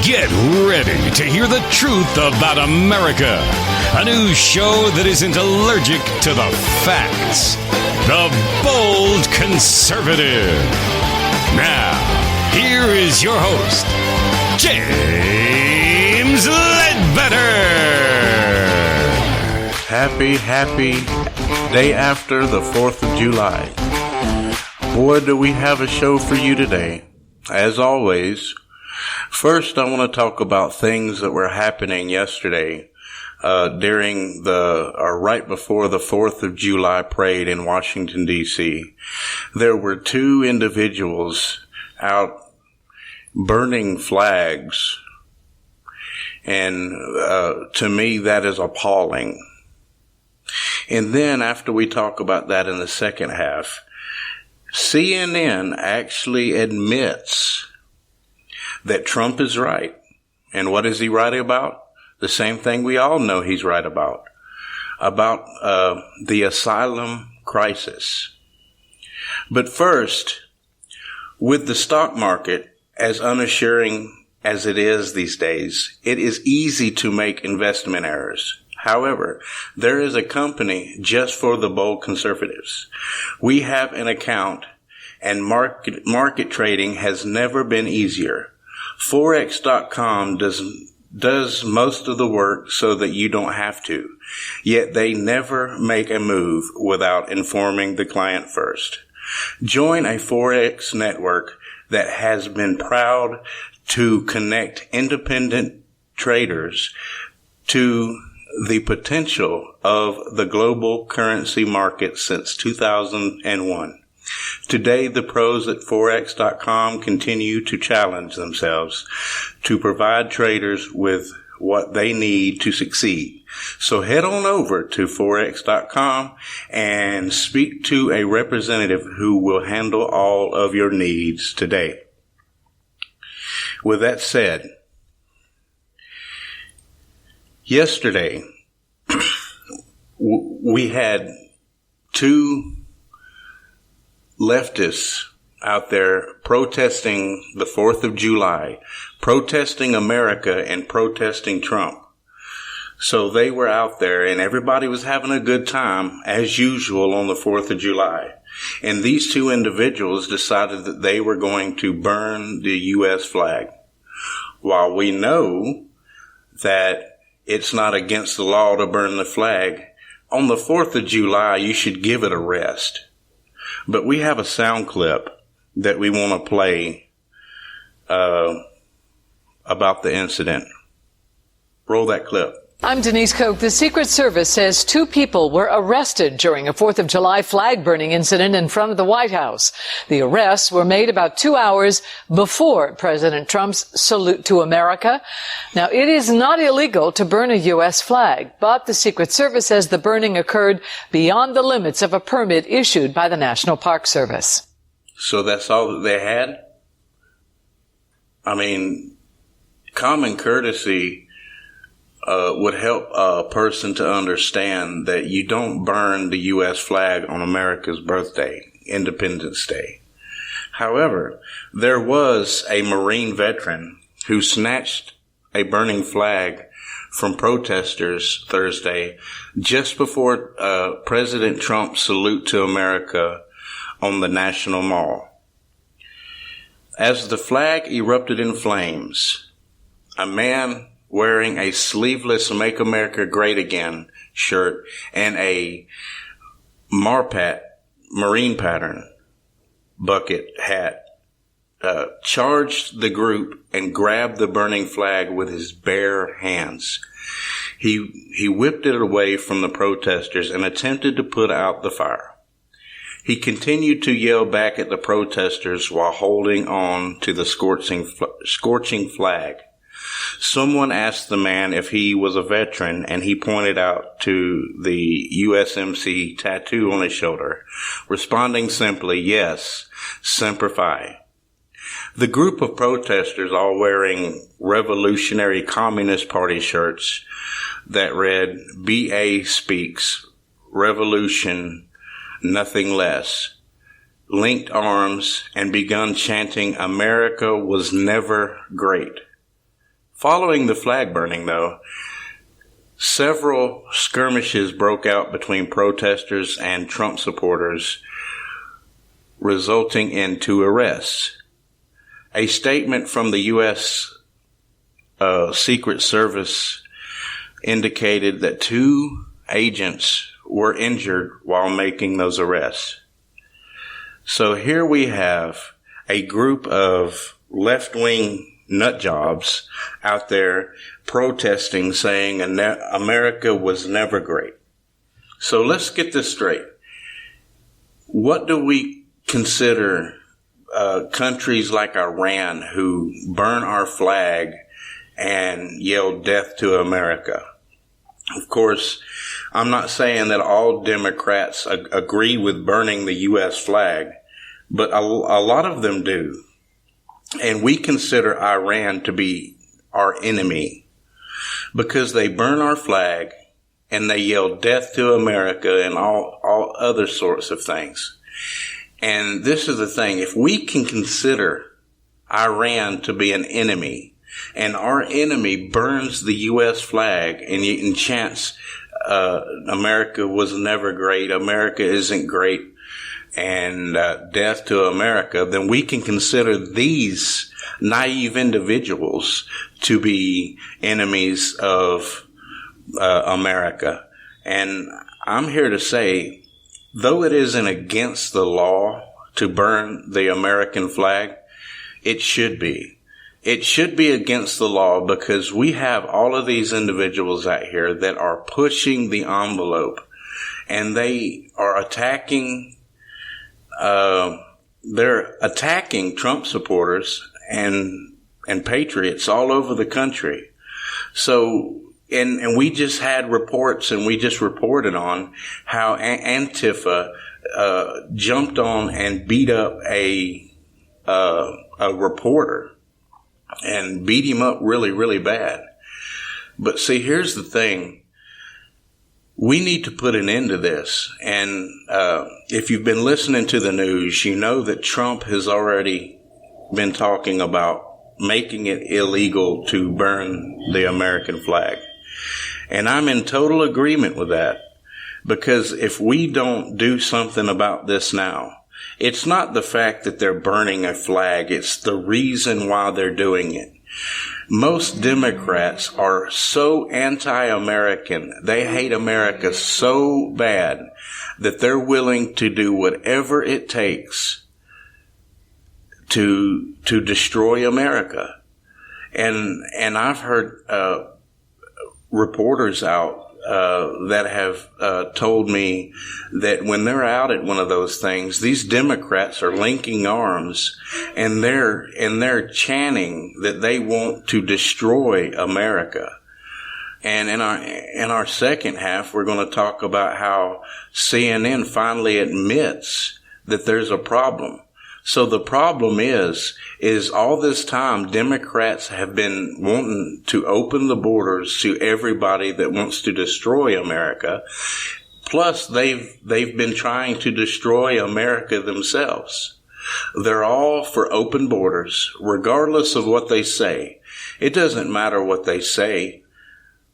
Get ready to hear the truth about America. A new show that isn't allergic to the facts. The Bold Conservative. Now, here is your host, James Ledbetter. Happy day after the 4th of July. Boy, do we have a show for you today. As always, first I want to talk about things that were happening yesterday during right before the 4th of July parade in Washington, D.C. There were two individuals out burning flags, and to me that is appalling. And then after we talk about that in the second half, CNN actually admits that Trump is right. And what is he right about? The same thing we all know he's right about the asylum crisis. But first, with the stock market as unassuring as it is these days, it is easy to make investment errors. However, there is a company just for the bold conservatives. We have an account, and market trading has never been easier. Forex.com does most of the work so that you don't have to, yet they never make a move without informing the client first. Join a Forex network that has been proud to connect independent traders to the potential of the global currency market since 2001. Today, the pros at Forex.com continue to challenge themselves to provide traders with what they need to succeed. So head on over to Forex.com and speak to a representative who will handle all of your needs today. With that said, yesterday, we had two leftists out there protesting the 4th of July, protesting America and protesting Trump. So they were out there and everybody was having a good time as usual on the 4th of July. And these two individuals decided that they were going to burn the U.S. flag. While we know that it's not against the law to burn the flag, on the 4th of July, you should give it a rest. But we have a sound clip that we want to play about the incident. Roll that clip. I'm Denise Koch. The Secret Service says two people were arrested during a 4th of July flag burning incident in front of the White House. The arrests were made about 2 hours before President Trump's salute to America. Now, it is not illegal to burn a U.S. flag, but the Secret Service says the burning occurred beyond the limits of a permit issued by the National Park Service. So that's all that they had? I mean, common courtesy would help a person to understand that you don't burn the U.S. flag on America's birthday, Independence Day. However, there was a Marine veteran who snatched a burning flag from protesters Thursday just before President Trump's salute to America on the National Mall. As the flag erupted in flames, a man wearing a sleeveless Make America Great Again shirt and a Marpat marine pattern bucket hat charged the group and grabbed the burning flag with his bare hands. He whipped it away from the protesters and attempted to put out the fire. He continued to yell back at the protesters while holding on to the scorching flag. Someone asked the man if he was a veteran, and he pointed out to the USMC tattoo on his shoulder, responding simply, "Yes, Semper Fi." The group of protesters, all wearing Revolutionary Communist Party shirts that read, "BA speaks, revolution, nothing less," linked arms and begun chanting, "America was never great." Following the flag burning, though, several skirmishes broke out between protesters and Trump supporters, resulting in 2 arrests. A statement from the U.S. Secret Service indicated that 2 agents were injured while making those arrests. So here we have a group of left-wing nut jobs out there protesting, saying America was never great. So let's get this straight. What do we consider countries like Iran who burn our flag and yell death to America? Of course, I'm not saying that all Democrats agree with burning the U.S. flag, but a lot of them do. And we consider Iran to be our enemy because they burn our flag and they yell death to America and all other sorts of things. And this is the thing. If we can consider Iran to be an enemy and our enemy burns the U.S. flag and chants America was never great, America isn't great, and death to America, then we can consider these naive individuals to be enemies of America. And I'm here to say, though it isn't against the law to burn the American flag, it should be. It should be against the law because we have all of these individuals out here that are pushing the envelope, and they are attacking they're attacking Trump supporters and patriots all over the country. So, and we just had reports, and we just reported on how Antifa jumped on and beat up a reporter and beat him up really, really bad. But see, here's the thing. We need to put an end to this. And if you've been listening to the news, you know that Trump has already been talking about making it illegal to burn the American flag. And I'm in total agreement with that, because if we don't do something about this now, it's not the fact that they're burning a flag, it's the reason why they're doing it. Most Democrats are so anti-American, they hate America so bad that they're willing to do whatever it takes to destroy America. And I've heard reporters out that have told me that when they're out at one of those things, these Democrats are linking arms and they're chanting that they want to destroy America. And in our second half, we're going to talk about how CNN finally admits that there's a problem. So the problem is all this time Democrats have been wanting to open the borders to everybody that wants to destroy America. Plus they've been trying to destroy America themselves. They're all for open borders, regardless of what they say. It doesn't matter what they say.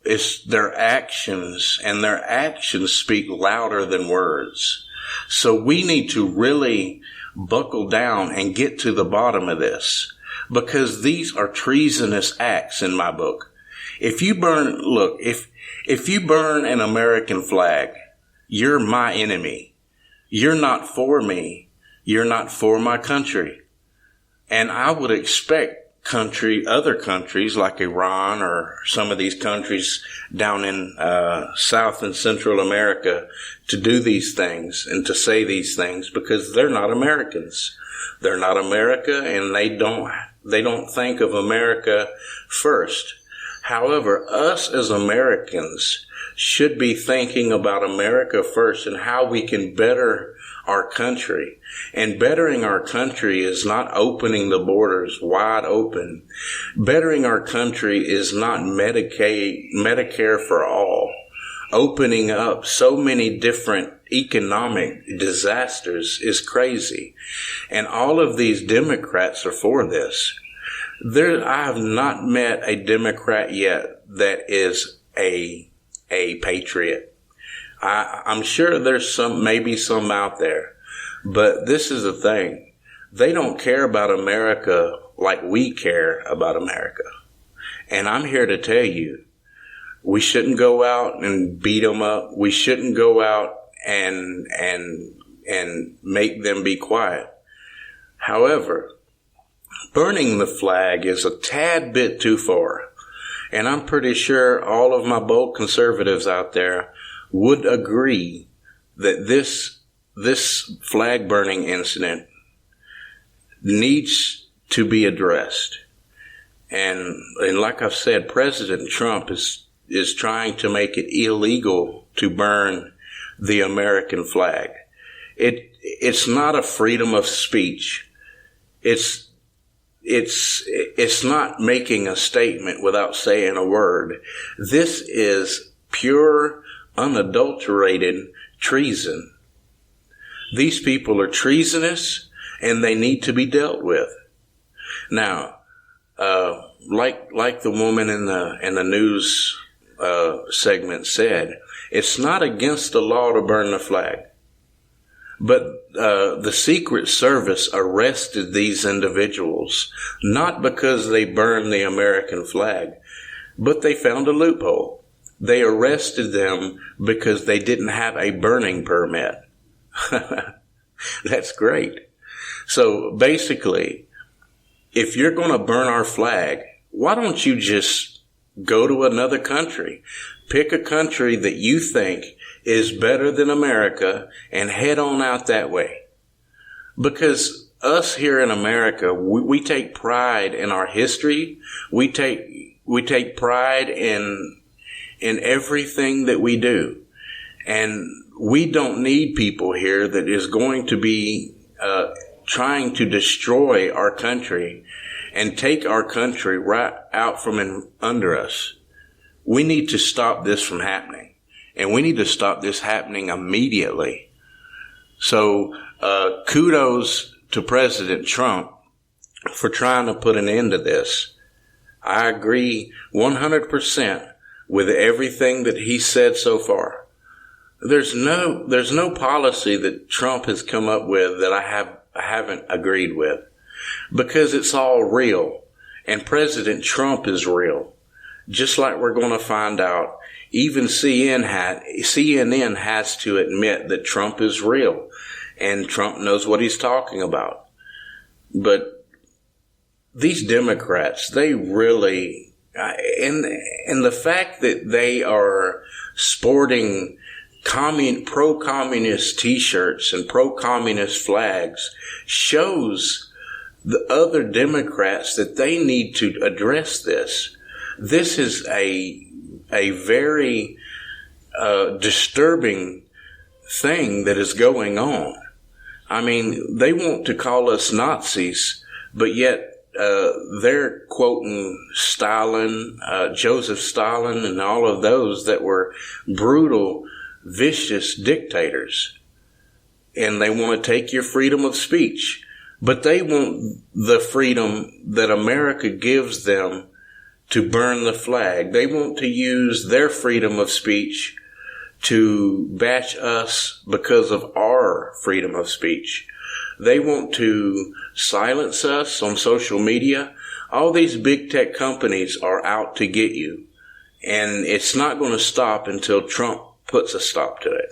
It's their actions, and their actions speak louder than words. So we need to really buckle down and get to the bottom of this, because these are treasonous acts in my book. If you burn an American flag, you're my enemy. You're not for me. You're not for my country. And I would expect other countries like Iran or some of these countries down in South and Central America to do these things and to say these things, because they're not Americans. They're not America, and they don't think of America first. However, us as Americans should be thinking about America first and how we can better our country. And bettering our country is not opening the borders wide open. Bettering our country is not Medicare for all. Opening up so many different economic disasters is crazy. And all of these Democrats are for this. I have not met a Democrat yet that is a patriot. I'm sure there's maybe some out there, but this is the thing. They don't care about America like we care about America. And I'm here to tell you, we shouldn't go out and beat them up. We shouldn't go out and make them be quiet. However, burning the flag is a tad bit too far. And I'm pretty sure all of my bold conservatives out there would agree that this flag burning incident needs to be addressed. And like I've said, President Trump is trying to make it illegal to burn the American flag. It's not a freedom of speech. It's not making a statement without saying a word. This is pure, unadulterated treason. These people are treasonous, and they need to be dealt with. Now, like the woman in the news segment said, it's not against the law to burn the flag. But the Secret Service arrested these individuals not because they burned the American flag, but they found a loophole. They arrested them because they didn't have a burning permit. That's great. So basically, if you're going to burn our flag, why don't you just go to another country? Pick a country that you think is better than America and head on out that way. Because us here in America, we take pride in our history. We take pride in everything that we do. And we don't need people here that is going to be trying to destroy our country and take our country right out from under us. We need to stop this from happening. And we need to stop this happening immediately. So kudos to President Trump for trying to put an end to this. I agree 100% with everything that he said so far. There's no policy that Trump has come up with that I haven't agreed with, because it's all real, and President Trump is real. Just like we're going to find out, even CNN has to admit that Trump is real, and Trump knows what he's talking about. But these Democrats, they really, and the fact that they are sporting pro-communist T-shirts and pro-communist flags shows the other Democrats that they need to address this. This is a very disturbing thing that is going on. I mean, they want to call us Nazis, but yet they're quoting Stalin, Joseph Stalin, and all of those that were brutal, vicious dictators. And they want to take your freedom of speech. But they want the freedom that America gives them to burn the flag. They want to use their freedom of speech to bash us because of our freedom of speech. They want to silence us on social media. All these big tech companies are out to get you. And it's not going to stop until Trump puts a stop to it.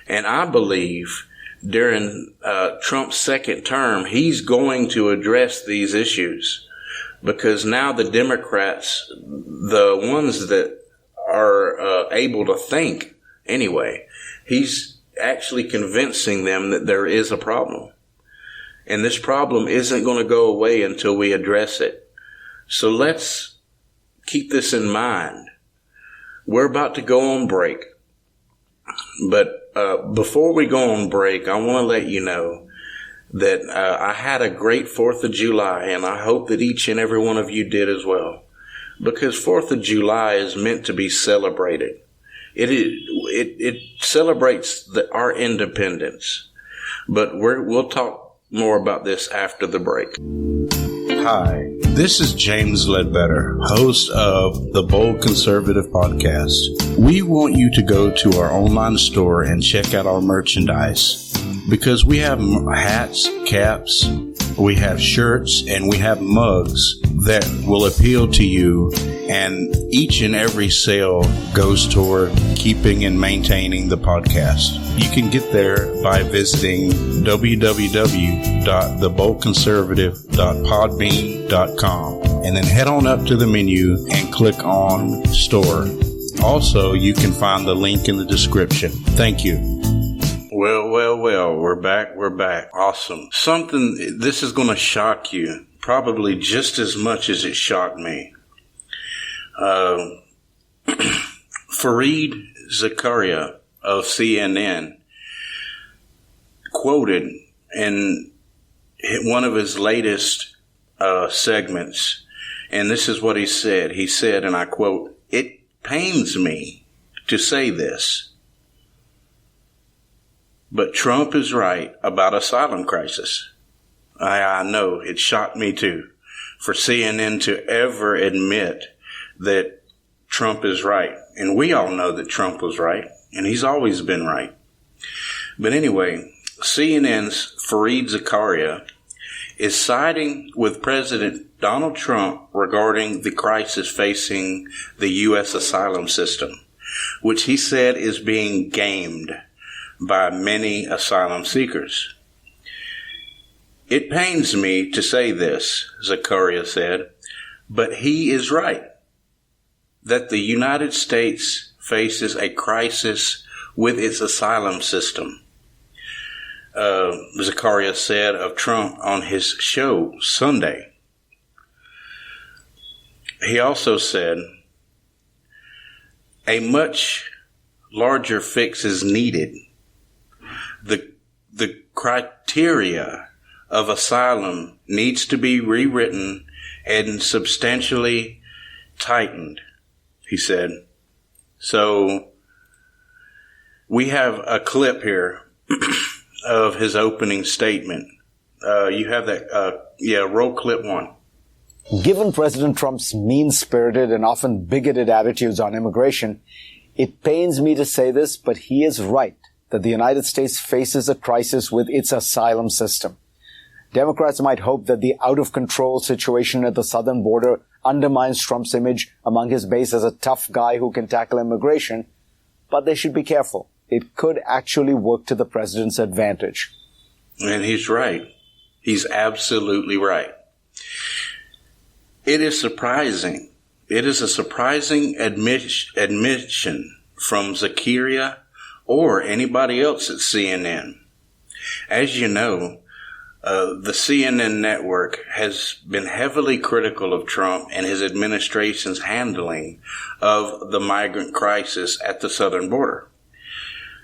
And I believe during Trump's second term, he's going to address these issues. Because now the Democrats, the ones that are able to think anyway, he's actually convincing them that there is a problem. And this problem isn't going to go away until we address it. So let's keep this in mind. We're about to go on break. But before we go on break, I want to let you know that I had a great 4th of July, and I hope that each and every one of you did as well. Because 4th of July is meant to be celebrated. It celebrates our independence. But we'll talk more about this after the break. Hi, this is James Ledbetter, host of the Bold Conservative Podcast. We want you to go to our online store and check out our merchandise because we have hats, caps, we have shirts, and we have mugs that will appeal to you, and each and every sale goes toward keeping and maintaining the podcast. You can get there by visiting www.theboldconservative.podbean.com and then head on up to the menu and click on Store. Also, you can find the link in the description. Thank you. Well, we're back. Awesome. This is going to shock you, probably just as much as it shocked me. Fareed Zakaria of CNN quoted in one of his latest segments, and this is what he said. He said, and I quote, "It pains me to say this, but Trump is right about asylum crisis." I know, it shocked me too, for CNN to ever admit that Trump is right. And we all know that Trump was right, and he's always been right. But anyway, CNN's Fareed Zakaria is siding with President Donald Trump regarding the crisis facing the U.S. asylum system, which he said is being gamed by many asylum seekers. "It pains me to say this," Zakaria said, "but he is right, that the United States faces a crisis with its asylum system." Zakaria said of Trump on his show Sunday. He also said, "A much larger fix is needed. The criteria of asylum needs to be rewritten and substantially tightened," he said. So we have a clip here of his opening statement. You have that, roll clip one. Given President Trump's mean-spirited and often bigoted attitudes on immigration, it pains me to say this, but he is right that the United States faces a crisis with its asylum system. Democrats might hope that the out-of-control situation at the southern border undermines Trump's image among his base as a tough guy who can tackle immigration, but they should be careful. It could actually work to the president's advantage. And he's right. He's absolutely right. It is surprising. It is a surprising admission from Zakaria or anybody else at CNN. As you know, the CNN network has been heavily critical of Trump and his administration's handling of the migrant crisis at the southern border.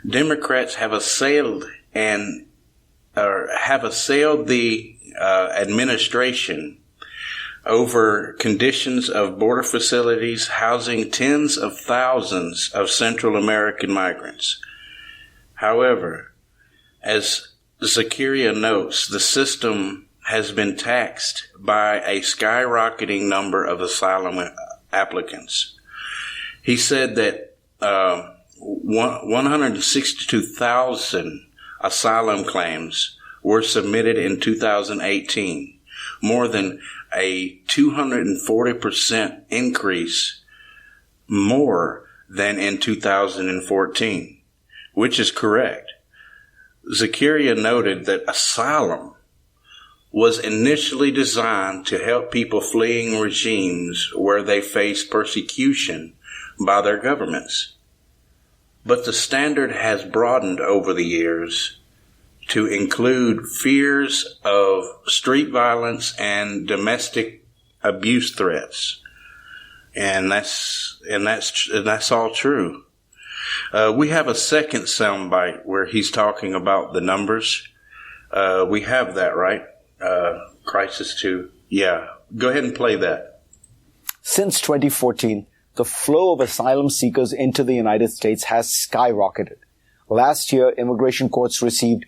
Democrats have assailed the administration over conditions of border facilities housing tens of thousands of Central American migrants. However, as Zakaria notes, the system has been taxed by a skyrocketing number of asylum applicants. He said that 162,000 asylum claims were submitted in 2018, more than a 240% increase more than in 2014, which is correct. Zakaria noted that asylum was initially designed to help people fleeing regimes where they face persecution by their governments. But the standard has broadened over the years to include fears of street violence and domestic abuse threats. And that's all true. We have a second soundbite where he's talking about the numbers. We have that, right? Crisis 2. Yeah. Go ahead and play that. Since 2014, the flow of asylum seekers into the United States has skyrocketed. Last year, immigration courts received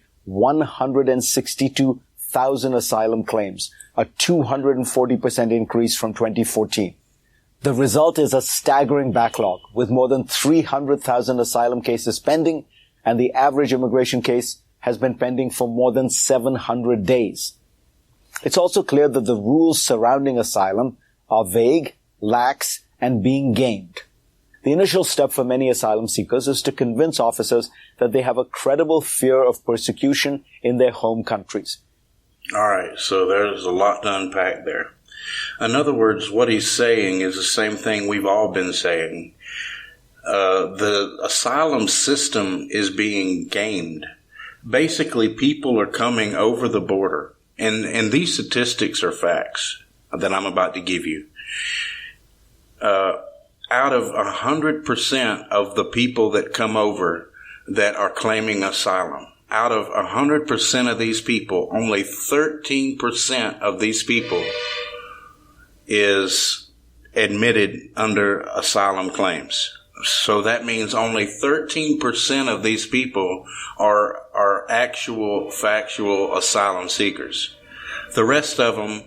100,000 asylum claims, a 240% increase from 2014. The result is a staggering backlog, with more than 300,000 asylum cases pending, and the average immigration case has been pending for more than 700 days. It's also clear that the rules surrounding asylum are vague, lax, and being gamed. The initial step for many asylum seekers is to convince officers that they have a credible fear of persecution in their home countries. All right, so there's a lot to unpack there. In other words, what he's saying is the same thing we've all been saying. The asylum system is being gamed. Basically, people are coming over the border, and these statistics are facts that I'm about to give you. Out of 100% of the people that come over that are claiming asylum, out of 100% of these people, only 13% of these people is admitted under asylum claims. So that means only 13% of these people are actual, factual asylum seekers. The rest of them,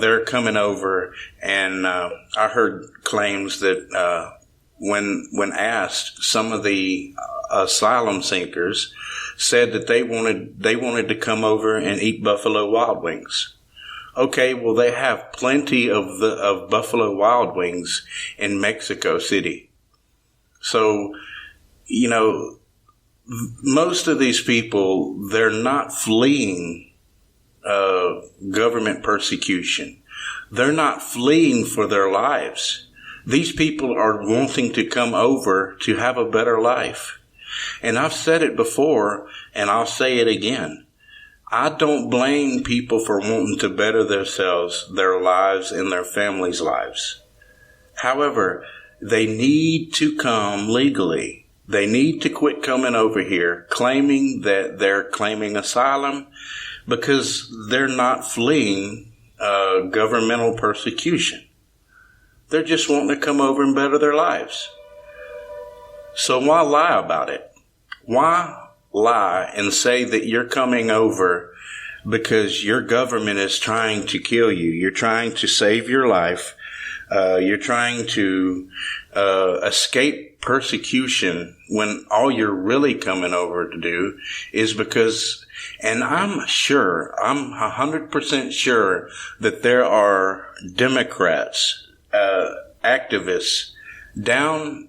they're coming over, and I heard claims that when asked, some of the asylum seekers said that they wanted to come over and eat Buffalo Wild Wings. Okay, well, they have plenty of Buffalo Wild Wings in Mexico City. So, you know, most of these people, they're not fleeing government persecution. They're not fleeing for their lives. These people are wanting to come over to have a better life. And I've said it before, and I'll say it again. I don't blame people for wanting to better themselves, their lives, and their families' lives. However, they need to come legally. They need to quit coming over here claiming that they're claiming asylum, because they're not fleeing governmental persecution. They're just wanting to come over and better their lives. So why lie about it? Why lie and say that you're coming over because your government is trying to kill you? You're trying to save your life. You're trying to escape persecution, when all you're really coming over to do is because, and I'm 100% sure that there are Democrats, activists down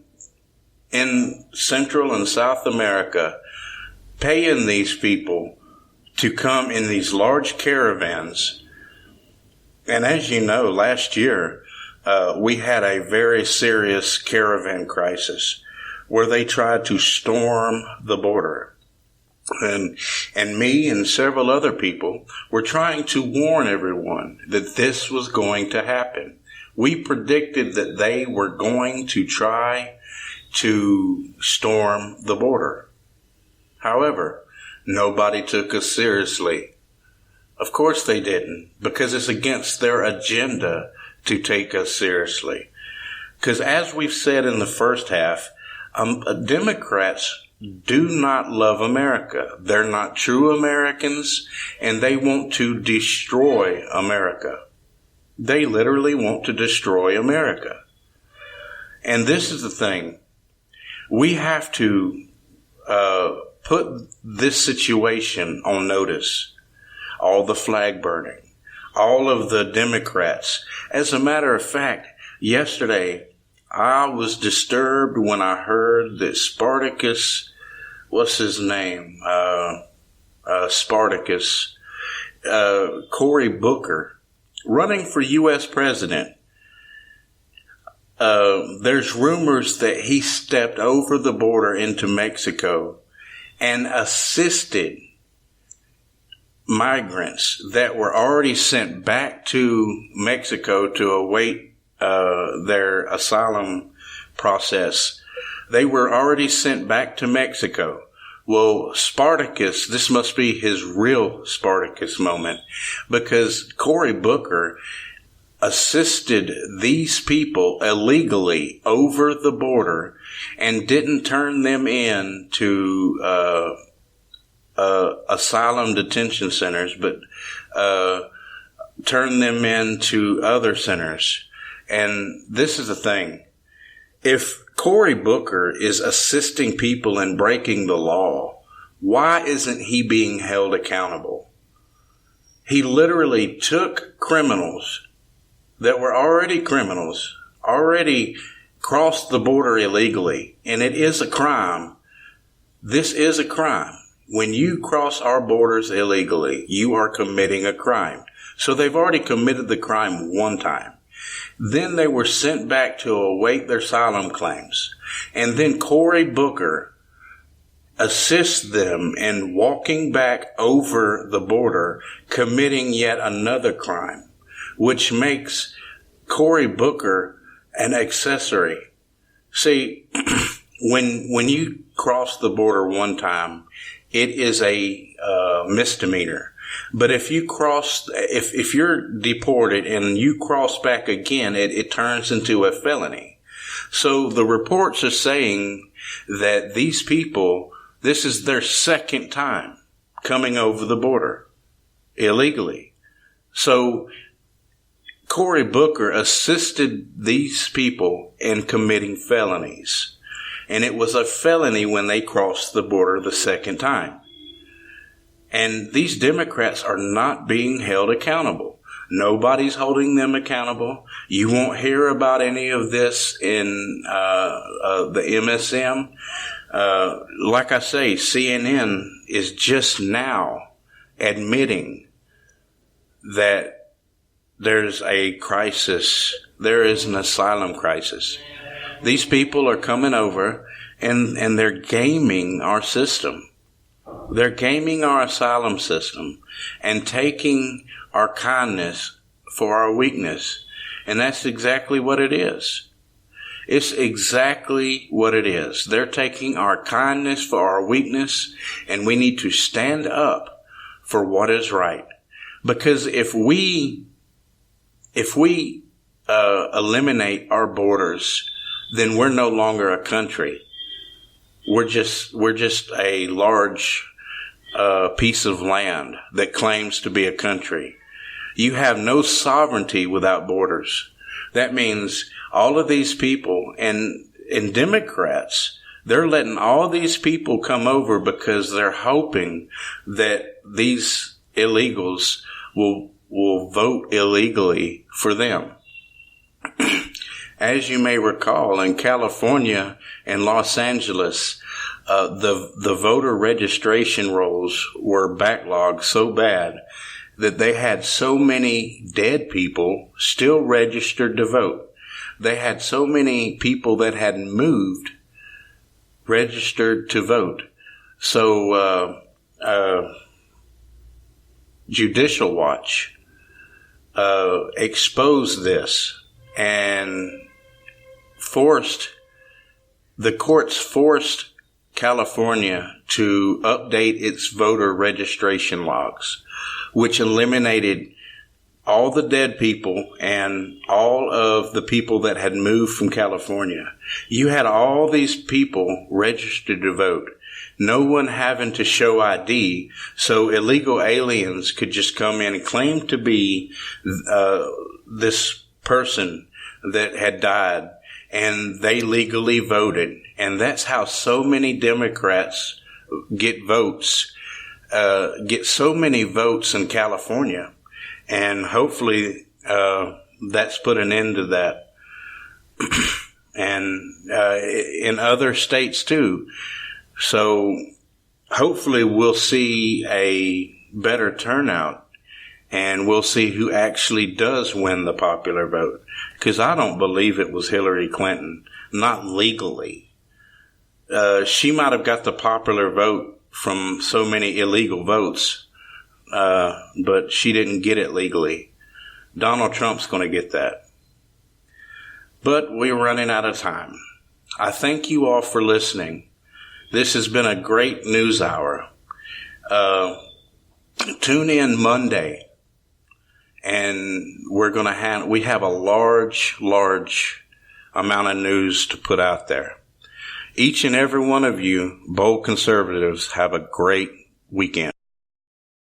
in Central and South America paying these people to come in these large caravans. And as you know, last year, we had a very serious caravan crisis where they tried to storm the border. And me and several other people were trying to warn everyone that this was going to happen. We predicted that they were going to try to storm the border. However, nobody took us seriously. Of course they didn't, because it's against their agenda to take us seriously. Because as we've said in the first half, Democrats do not love America. They're not true Americans, and they want to destroy America. They literally want to destroy America. And this is the thing. We have to put this situation on notice. All the flag burning, all of the Democrats. As a matter of fact, yesterday I was disturbed when I heard that Spartacus, what's his name? Spartacus, Cory Booker, running for U.S. president. There's rumors that he stepped over the border into Mexico and assisted migrants that were already sent back to Mexico to await their asylum process. They were already sent back to Mexico. Well, Spartacus, this must be his real Spartacus moment, because Cory Booker assisted these people illegally over the border and didn't turn them in to asylum detention centers, but turn them into other centers. And this is the thing. If Cory Booker is assisting people in breaking the law, why isn't he being held accountable? He literally took criminals that were already criminals, already crossed the border illegally, and it is a crime. This is a crime. When you cross our borders illegally, you are committing a crime. So they've already committed the crime one time. Then they were sent back to await their asylum claims. And then Cory Booker assists them in walking back over the border, committing yet another crime, which makes Cory Booker an accessory. See, when you cross the border one time, it is a misdemeanor. But if you if you're deported and you cross back again, it turns into a felony. So the reports are saying that these people, this is their second time coming over the border illegally. So Cory Booker assisted these people in committing felonies. And it was a felony when they crossed the border the second time. And these Democrats are not being held accountable. Nobody's holding them accountable. You won't hear about any of this in the MSM. Like I say, CNN is just now admitting that there's a crisis. There is an asylum crisis. These people are coming over and they're gaming our system. They're gaming our asylum system and taking our kindness for our weakness. And that's exactly what it is. It's exactly what it is. They're taking our kindness for our weakness, and we need to stand up for what is right. Because if we eliminate our borders, then we're no longer a country. We're just a large piece of land that claims to be a country. You have no sovereignty without borders. That means all of these people and Democrats, they're letting all these people come over because they're hoping that these illegals will vote illegally for them. As you may recall, in California and Los Angeles, the voter registration rolls were backlogged so bad that they had so many dead people still registered to vote. They had so many people that had moved registered to vote. So Judicial Watch exposed this and the courts forced California to update its voter registration logs, which eliminated all the dead people and all of the people that had moved from California. You had all these people registered to vote, no one having to show ID, so illegal aliens could just come in and claim to be this person that had died, and they legally voted. And that's how so many Democrats get votes, get so many votes in California. And hopefully that's put an end to that. And in other states too. So hopefully we'll see a better turnout, and we'll see who actually does win the popular vote. Because I don't believe it was Hillary Clinton, not legally. She might have got the popular vote from so many illegal votes, but she didn't get it legally. Donald Trump's going to get that. But we're running out of time. I thank you all for listening. This has been a great news hour. Tune in Monday, and we have a large amount of news to put out there. Each and every one of you, bold conservatives, have a great weekend.